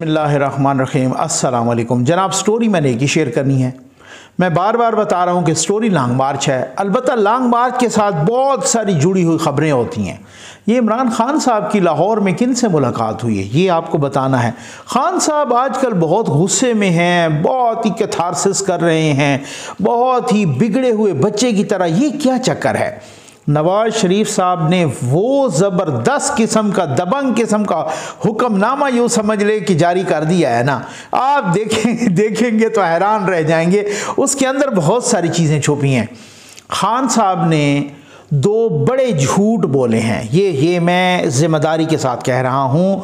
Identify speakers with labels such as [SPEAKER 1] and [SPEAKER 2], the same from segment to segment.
[SPEAKER 1] बिस्मिल्लाहिर्रहमानिर्रहीम। अस्सलाम वालेकुम जनाब। स्टोरी मैंने एक ही शेयर करनी है। मैं बार बार बता रहा हूँ कि स्टोरी लॉन्ग मार्च है। अलबत्ता लॉन्ग मार्च के साथ बहुत सारी जुड़ी हुई ख़बरें होती हैं। ये इमरान खान साहब की लाहौर में किन से मुलाकात हुई है ये आपको बताना है। खान साहब आजकल बहुत गुस्से में हैं, बहुत ही कैथारसिस कर रहे हैं, बहुत ही बिगड़े हुए बच्चे की तरह। ये क्या चक्कर है? नवाज शरीफ साहब ने वो ज़बरदस्त किस्म का, दबंग किस्म का हुक्मनामा यूँ समझ ले कि जारी कर दिया है ना। आप देखेंगे तो हैरान रह जाएंगे। उसके अंदर बहुत सारी चीज़ें छुपी हैं। खान साहब ने दो बड़े झूठ बोले हैं। ये मैं ज़िम्मेदारी के साथ कह रहा हूँ,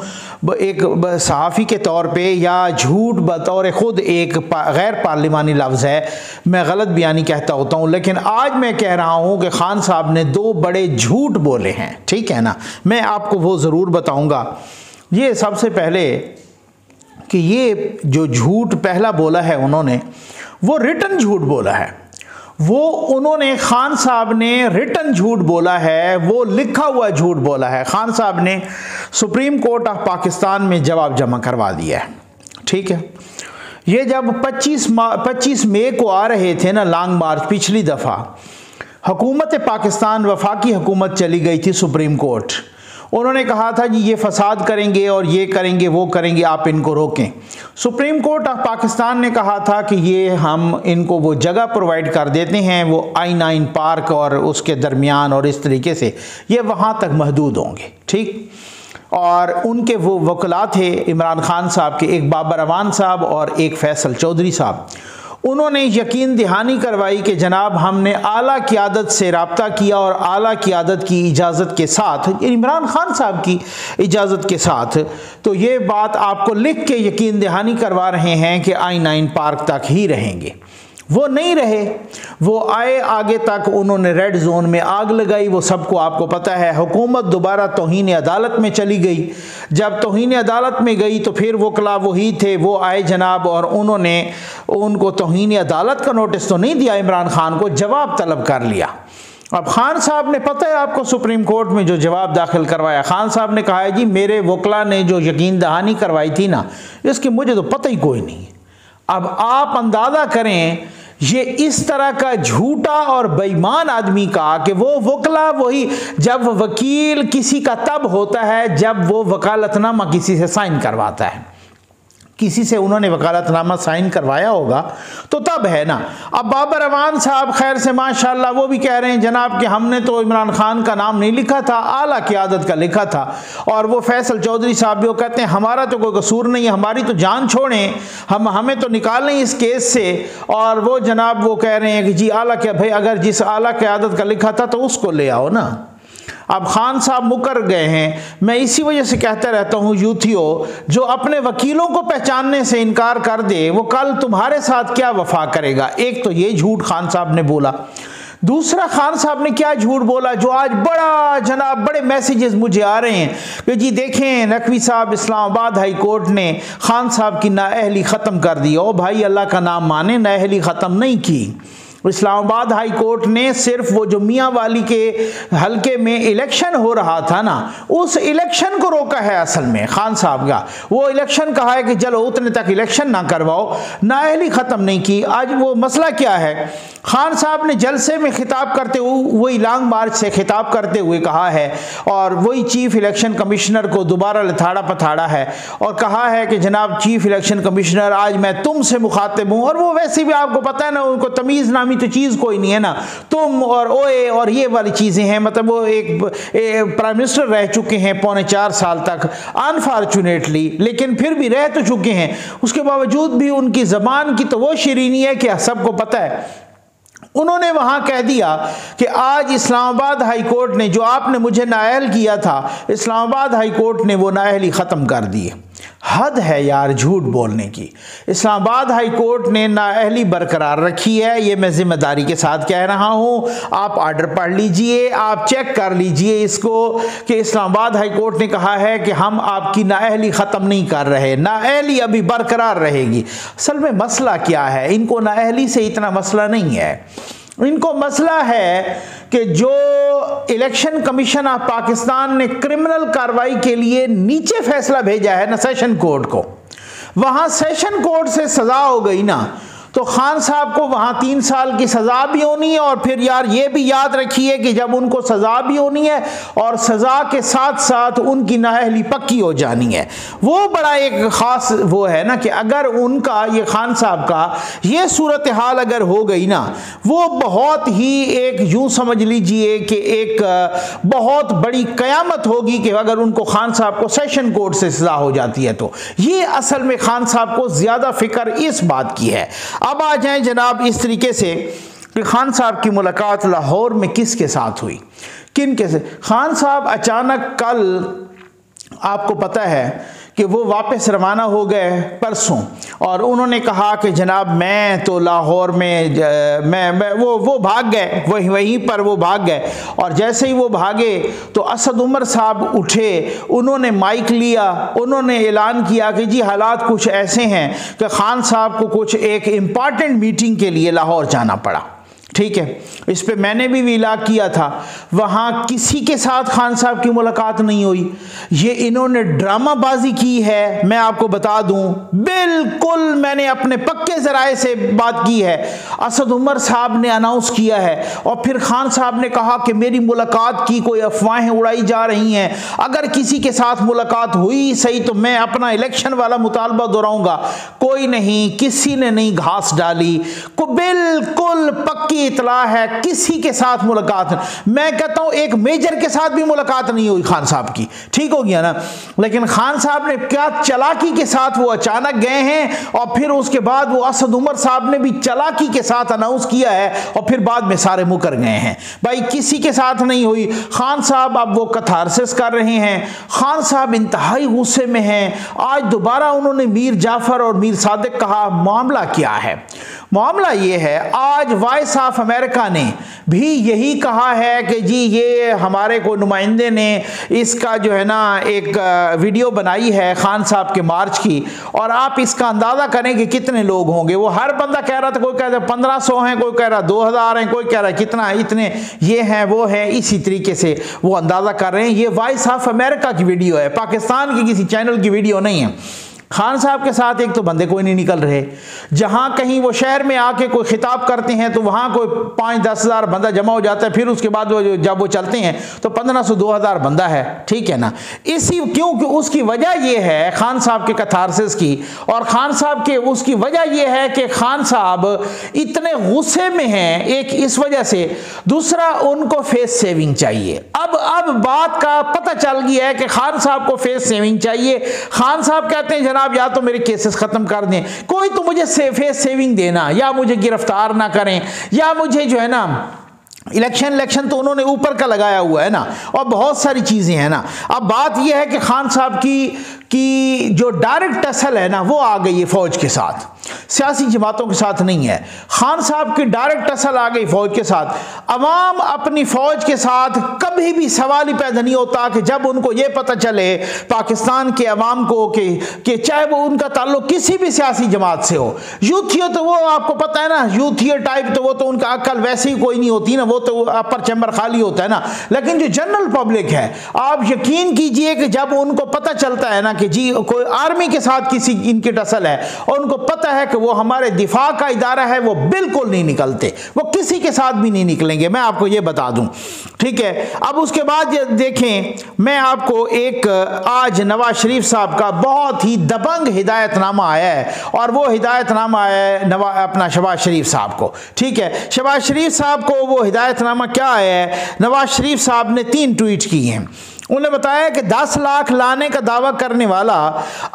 [SPEAKER 1] एक सहाफ़ी के तौर पे, या झूठ बतौर ख़ुद एक गैर पार्लिमानी लफ्ज़ है, मैं गलत बयानी कहता होता हूँ, लेकिन आज मैं कह रहा हूँ कि खान साहब ने दो बड़े झूठ बोले हैं। ठीक है ना, मैं आपको वो ज़रूर बताऊँगा। ये सबसे पहले कि ये जो झूठ पहला बोला है उन्होंने, वो रिटन झूठ बोला है। उन्होंने खान साहब ने रिटन झूठ बोला है, वो लिखा हुआ झूठ बोला है। खान साहब ने सुप्रीम कोर्ट ऑफ पाकिस्तान में जवाब जमा करवा दिया है। ठीक है, ये जब 25 मई को आ रहे थे ना लॉन्ग मार्च, पिछली दफ़ा हुकूमत पाकिस्तान, वफाकी हुकूमत चली गई थी सुप्रीम कोर्ट। उन्होंने कहा था जी ये फसाद करेंगे और ये करेंगे वो करेंगे, आप इनको रोकें। सुप्रीम कोर्ट ऑफ पाकिस्तान ने कहा था कि ये हम इनको वो जगह प्रोवाइड कर देते हैं, वो I9 पार्क और उसके दरमियान, और इस तरीके से ये वहाँ तक महदूद होंगे। ठीक, और उनके वो वकला थे इमरान खान साहब के, एक बाबर अमान साहब और एक फैसल चौधरी साहब। उन्होंने यकीन दहानी करवाई कि जनाब हमने आला क़ियादत से रब्ता किया और आला क़ियादत की इजाज़त के साथ, इमरान खान साहब की इजाज़त के साथ, तो ये बात आपको लिख के यकीन दहानी करवा रहे हैं कि I9 पार्क तक ही रहेंगे। वो नहीं रहे, वो आए आगे तक, उन्होंने रेड जोन में आग लगाई। वो सबको आपको पता है। हुकूमत दोबारा तौहीन अदालत में चली गई। जब तौहीन अदालत में गई तो फिर वकला वही थे, वो आए जनाब, और उन्होंने उनको तौहीन अदालत का नोटिस तो नहीं दिया, इमरान खान को जवाब तलब कर लिया। अब खान साहब ने, पता है आपको, सुप्रीम कोर्ट में जो जवाब दाखिल करवाया, खान साहब ने कहा है जी मेरे वकला ने जो यकीन दहानी करवाई थी ना, इसकी मुझे तो पता ही कोई नहीं। अब आप अंदाज़ा करें ये इस तरह का झूठा और बेईमान आदमी का कि वो वकला वही, जब वकील किसी का तब होता है जब वो वकालतनामा किसी से साइन करवाता है। किसी से उन्होंने वकालतनामा साइन करवाया होगा तो तब है ना। अब बाबर अमान साहब खैर से माशाल्लाह वो भी कह रहे हैं जनाब कि हमने तो इमरान खान का नाम नहीं लिखा था, आला क़ियादत का लिखा था। और वो फैसल चौधरी साहब भी वो कहते हैं हमारा तो कोई कसूर नहीं है, हमारी तो जान छोड़ें, हमें तो निकालें इस केस से। और वो जनाब वो कह रहे हैं कि जी आला क्या भाई, अगर जिस आला क़ियादत का लिखा था तो उसको ले आओ ना। अब खान साहब मुकर गए हैं। मैं इसी वजह से कहता रहता हूँ यूथियों, जो अपने वकीलों को पहचानने से इनकार कर दे वो कल तुम्हारे साथ क्या वफा करेगा। एक तो ये झूठ खान साहब ने बोला। दूसरा, खान साहब ने क्या झूठ बोला जो आज बड़ा जनाब बड़े मैसेजेस मुझे आ रहे हैं कि जी देखें नकवी साहब, इस्लामाबाद हाई कोर्ट ने खान साहब की नाअहली ख़त्म कर दी। ओ भाई अल्लाह का नाम माने, नाअहली ख़त्म नहीं की। इस्लामाबाद हाई कोर्ट ने सिर्फ वो जो मियाँ वाली के हलके में इलेक्शन हो रहा था ना, उस इलेक्शन को रोका है। असल में खान साहब का वो इलेक्शन कहा है कि चलो उतने तक इलेक्शन ना करवाओ, नाअहली ख़त्म नहीं की। आज वो मसला क्या है, खान साहब ने जलसे में खिताब करते हुए, वही लॉन्ग मार्च से खिताब करते हुए कहा है, और वही चीफ इलेक्शन कमिश्नर को दोबारा लथाड़ा पथाड़ा है और कहा है कि जनाब चीफ इलेक्शन कमिश्नर आज मैं तुमसे मुखातिब हूँ। और वो वैसे भी आपको पता है ना, उनको तमीज़ नामी तो चीज़ कोई नहीं है ना, तुम और ओए और ये वाली चीज़ें हैं। मतलब वो एक प्राइम मिनिस्टर रह चुके हैं 4.25 साल तक अनफॉर्चुनेटली, लेकिन फिर भी रह तो चुके हैं। उसके बावजूद भी उनकी ज़बान की तो वो शीरीनी है कि सबको पता है। उन्होंने वहां कह दिया कि आज इस्लामाबाद हाई कोर्ट ने, जो आपने मुझे नाअहल किया था, इस्लामाबाद हाई कोर्ट ने वो नाअहली ख़त्म कर दी। हद है यार झूठ बोलने की। इस्लामाबाद हाई कोर्ट ने नाअहली बरकरार रखी है, ये मैं जिम्मेदारी के साथ कह रहा हूँ। आप ऑर्डर पढ़ लीजिए, आप चेक कर लीजिए इसको कि इस्लामाबाद हाई कोर्ट ने कहा है कि हम आपकी नाअहली ख़त्म नहीं कर रहे, नाअहली अभी बरकरार रहेगी। असल में मसला क्या है, इनको नाअहली से इतना मसला नहीं है। इनको मसला है कि जो इलेक्शन कमीशन ऑफ पाकिस्तान ने क्रिमिनल कार्रवाई के लिए नीचे फैसला भेजा है ना सेशन कोर्ट को, वहाँ सेशन कोर्ट से सज़ा हो गई ना, तो खान साहब को वहाँ 3 साल की सज़ा भी होनी है। और फिर यार ये भी याद रखिए कि जब उनको सज़ा भी होनी है और सज़ा के साथ साथ उनकी नाअहली पक्की हो जानी है। वो बड़ा एक ख़ास वो है ना कि अगर उनका ये खान साहब का ये सूरत हाल अगर हो गई ना, वो बहुत ही एक यूँ समझ लीजिए कि एक बहुत बड़ी क़यामत होगी कि अगर उनको खान साहब को सेशन कोर्ट से सज़ा हो जाती है। तो ये असल में खान साहब को ज़्यादा फ़िक्र इस बात की है। अब आ जाएं जनाब इस तरीके से कि खान साहब की मुलाकात लाहौर में किसके साथ हुई, किन के से। खान साहब अचानक कल आपको पता है कि वो वापस रवाना हो गए परसों, और उन्होंने कहा कि जनाब मैं तो लाहौर में वो भाग गए, वहीं पर वो भाग गए। और जैसे ही वो भागे तो असद उमर साहब उठे, उन्होंने माइक लिया, उन्होंने ऐलान किया कि जी हालात कुछ ऐसे हैं कि खान साहब को कुछ एक इम्पॉर्टेंट मीटिंग के लिए लाहौर जाना पड़ा। ठीक है, इस पे मैंने भी विला किया था। वहाँ किसी के साथ खान साहब की मुलाकात नहीं हुई। ये इन्होंने ड्रामाबाजी की है, मैं आपको बता दूं, बिल्कुल मैंने अपने पक्के ज़राए से बात की है। असद उमर साहब ने अनाउंस किया है और फिर खान साहब ने कहा कि मेरी मुलाकात की कोई अफवाहें उड़ाई जा रही हैं, अगर किसी के साथ मुलाकात हुई सही तो मैं अपना इलेक्शन वाला मुतालबा दोहराऊंगा। कोई नहीं, किसी ने नहीं घास डाली, को बिल्कुल पक्की इतला है, किसी के साथ मुलाकात। मैं कहता हूं एक मेजर के साथ भी मुलाकात नहीं हुई खान साहब की। ठीक हो गया ना। लेकिन खान साहब ने क्या चालाकी के साथ वो अचानक गए हैं, और फिर उसके बाद वो असद उमर साहब ने भी चालाकी के साथ अनाउंस किया है, और फिर बाद में सारे मुकर गए हैं। भाई किसी के साथ नहीं हुई। खान साहब अब वो कथारसिस कर रहे हैं। खान साहब इंतहाई गुस्से में हैं। आज दोबारा उन्होंने मीर जाफर और मीर सादिक कहा। मामला क्या है? मामला ये है, आज वॉइस ऑफ अमेरिका ने भी यही कहा है कि जी ये हमारे को नुमाइंदे ने इसका जो है ना एक वीडियो बनाई है खान साहब के मार्च की, और आप इसका अंदाज़ा करें कि कितने लोग होंगे। वो हर बंदा कह रहा था, कोई कह रहा 1500 हैं, कोई कह रहा 2000 हैं, कोई कह रहा कितना है, इतने ये हैं वो हैं। इसी तरीके से वो अंदाज़ा कर रहे हैं। ये वॉइस ऑफ अमेरिका की वीडियो है, पाकिस्तान की किसी चैनल की वीडियो नहीं है। खान साहब के साथ एक तो बंदे कोई नहीं निकल रहे। जहाँ कहीं वो शहर में आके कोई खिताब करते हैं तो वहाँ कोई 5-10 हज़ार बंदा जमा हो जाता है। फिर उसके बाद वो जब वो चलते हैं तो 1500-2000 बंदा है। ठीक है ना। इसी क्योंकि उसकी वजह ये है खान साहब के कथारसिस की, और खान साहब के उसकी वजह ये है कि खान साहब इतने गुस्से में हैं, एक इस वजह से, दूसरा उनको फेस सेविंग चाहिए। अब बात का पता चल गया है कि खान साहब को फेस सेविंग चाहिए। खान साहब कहते हैं जनाब या तो मेरे केसेस खत्म कर दें, कोई तो मुझे फेस सेविंग देना, या मुझे गिरफ्तार ना करें, या मुझे जो है ना इलेक्शन तो उन्होंने ऊपर का लगाया हुआ है ना, और बहुत सारी चीज़ें हैं ना। अब बात यह है कि खान साहब की जो डायरेक्ट टसल है ना वो आ गई है फौज के साथ, सियासी जमातों के साथ नहीं है। खान साहब की डायरेक्ट टसल आ गई फौज के साथ। अवाम अपनी फौज के साथ कभी भी सवाल ही पैदा नहीं होता कि जब उनको ये पता चले पाकिस्तान के अवाम को कि चाहे वो उनका ताल्लुक किसी भी सियासी जमात से हो, यूथियर तो वो आपको पता है ना, यूथियर टाइप तो वो तो उनका अक्ल वैसे ही कोई नहीं होती ना, वो तो अपर चैम्बर खाली होता है ना। लेकिन जो जनरल पब्लिक है, आप यकीन कीजिए कि जब उनको पता चलता है ना कि जी कोई आर्मी के साथ किसी इनकी टसल है, और उनको पता है कि वो हमारे दिफा का इदारा है, वो बिल्कुल नहीं निकलते, वो किसी के साथ भी नहीं निकलेंगे, मैं आपको ये बता दूं। ठीक है। अब उसके बाद देखें, मैं आपको एक आज नवाज शरीफ साहब का बहुत ही दबंग हिदायतनामा आया है, और वो हिदायतनामा है अपना शहबाज शरीफ साहब को। ठीक है। शहबाज शरीफ साहब को वो हिदायतनामा क्या आया है, नवाज शरीफ साहब ने 3 ट्वीट किए हैं। उन्होंने बताया कि 10 लाख लाने का दावा करने वाला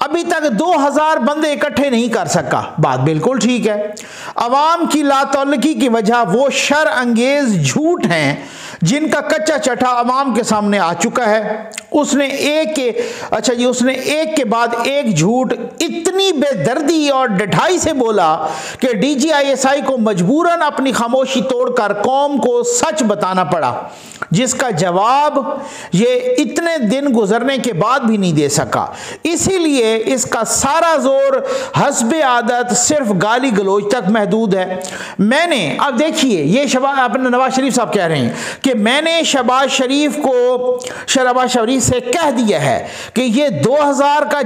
[SPEAKER 1] अभी तक 2000 बंदे इकट्ठे नहीं कर सका। बात बिल्कुल ठीक है। अवाम की लातौलगी की वजह वो शर अंगेज झूठ हैं जिनका कच्चा चटा अवाम के सामने आ चुका है। उसने एक के बाद एक झूठ इतनी बेदर्दी और डठाई से बोला कि DGISI को मजबूरन अपनी खामोशी तोड़कर कौम को सच बताना पड़ा, जिसका जवाब ये इतने दिन गुजरने के बाद भी नहीं दे सका। इसीलिए इसका सारा जोर हस्बे आदत सिर्फ गाली गलोच तक महदूद है। मैंने अब देखिए ये अपने नवाज शरीफ साहब कह रहे हैं कि मैंने शहबाज शरीफ से कह दिया है कि ये 2000 का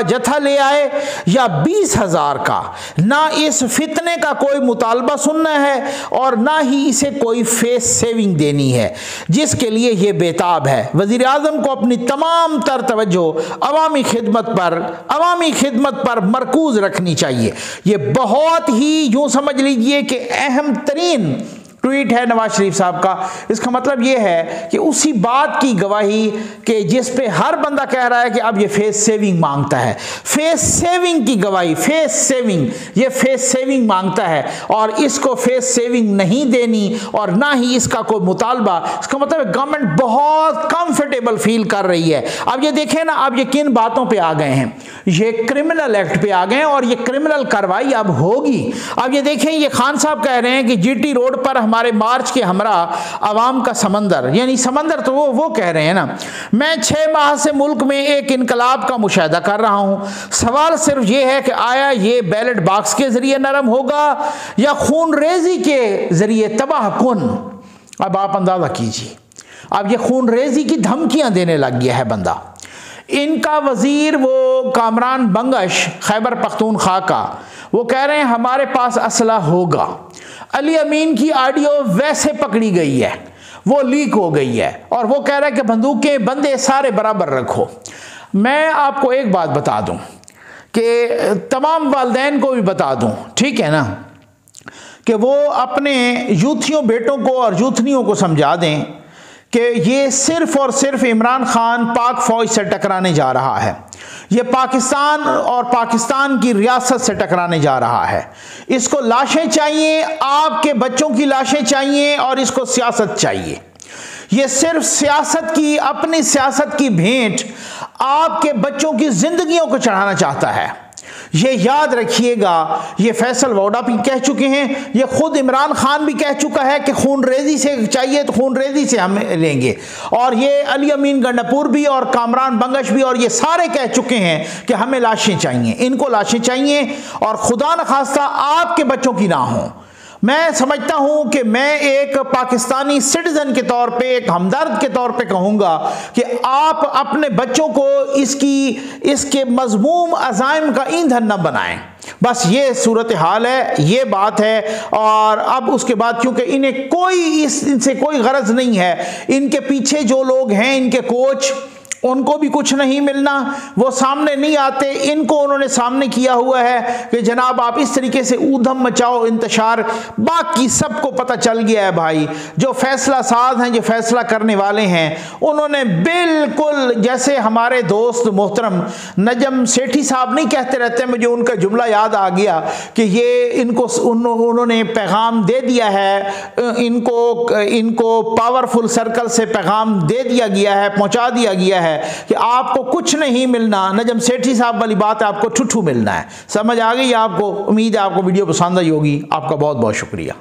[SPEAKER 1] जत्था ले आए या 20,000 का, ना इस फितने का कोई मुतालबा सुनना है और ना ही इसे कोई फेस सेविंग देनी है जिसके लिए ये बेताब है। वज़ीर आज़म को अपनी तमाम तर तवज्जो अवामी खिदमत पर मरकूज रखनी चाहिए। ये बहुत ही यूं समझ लीजिए कि अहम तरीन ट्वीट है नवाज शरीफ साहब का। इसका मतलब यह है कि उसी बात की गवाही कि जिस पे हर बंदा कह रहा है कि अब ये फेस सेविंग मांगता है, फेस सेविंग की गवाही, ये फेस सेविंग मांगता है और इसको फेस सेविंग नहीं देनी और ना ही इसका कोई मुतालबा। इसका मतलब गवर्नमेंट बहुत कंफर्टेबल फील कर रही है। अब ये देखें ना, अब ये किन बातों पर आ गए हैं, ये क्रिमिनल एक्ट पे आ गए हैं और ये क्रिमिनल कार्रवाई अब होगी। अब ये देखें, ये खान साहब कह रहे हैं कि जीटी रोड पर हमारे मार्च के हमरा अवाम का समंदर, यानी समंदर तो वो कह रहे हैं ना। मैं 6 माह से मुल्क में एक इनकलाब का मुशाहिदा कर रहा हूं। सवाल सिर्फ ये है कि आया ये बैलेट बॉक्स के जरिए नरम होगा या खून रेजी के जरिए तबाह कुन। अब आप अंदाजा कीजिए, अब ये खून रेजी की धमकियां देने लग गया है बंदा। इनका वजीर वो कामरान बंगश खैबर पख्तूनख्वा का, वो कह रहे हैं हमारे पास असला होगा। अली अमीन की ऑडियो वैसे पकड़ी गई है, वो लीक हो गई है और वो कह रहा है कि बंदूकें बंदे सारे बराबर रखो। मैं आपको एक बात बता दूं कि तमाम वालिदैन को भी बता दूं, ठीक है ना, कि वो अपने यूथियों बेटों को और यूथनियों को समझा दें कि ये सिर्फ और सिर्फ इमरान खान पाक फौज से टकराने जा रहा है, ये पाकिस्तान और पाकिस्तान की रियासत से टकराने जा रहा है। इसको लाशें चाहिए, आपके बच्चों की लाशें चाहिए और इसको सियासत चाहिए। ये सिर्फ सियासत की, अपनी सियासत की भेंट आपके बच्चों की जिंदगियों को चढ़ाना चाहता है। ये याद रखिएगा, ये फैसल वोडा भी कह चुके हैं, ये खुद इमरान खान भी कह चुका है कि खून रेजी से चाहिए तो खून रेजी से हम लेंगे, और ये अली अमीन गंडापुर भी और कामरान बंगश भी और ये सारे कह चुके हैं कि हमें लाशें चाहिए, इनको लाशें चाहिए और खुदा न खास्ता आपके बच्चों की ना हो। मैं समझता हूं कि मैं एक पाकिस्तानी सिटीजन के तौर पे, एक हमदर्द के तौर पे कहूंगा कि आप अपने बच्चों को इसके मजमूम अज़ाइम का ईंधन न बनाएं। बस ये सूरत हाल है, ये बात है। और अब उसके बाद क्योंकि इनसे कोई गरज नहीं है, इनके पीछे जो लोग हैं, इनके कोच, उनको भी कुछ नहीं मिलना, वो सामने नहीं आते। इनको उन्होंने सामने किया हुआ है कि जनाब आप इस तरीके से ऊधम मचाओ, इंतशार, बाकी सबको पता चल गया है भाई। जो फैसला साज हैं, जो फैसला करने वाले हैं, उन्होंने बिल्कुल जैसे हमारे दोस्त मोहतरम नजम सेठी साहब नहीं कहते रहते, मुझे उनका जुमला याद आ गया कि ये उन्होंने पैगाम दे दिया है, इनको पावरफुल सर्कल से पैगाम दे दिया गया है, पहुंचा दिया गया है कि आपको कुछ नहीं मिलना। नजम सेठी साहब वाली बात है, आपको ठुठू मिलना है। समझ आ गई आपको? उम्मीद है आपको वीडियो पसंद आई होगी। आपका बहुत बहुत शुक्रिया।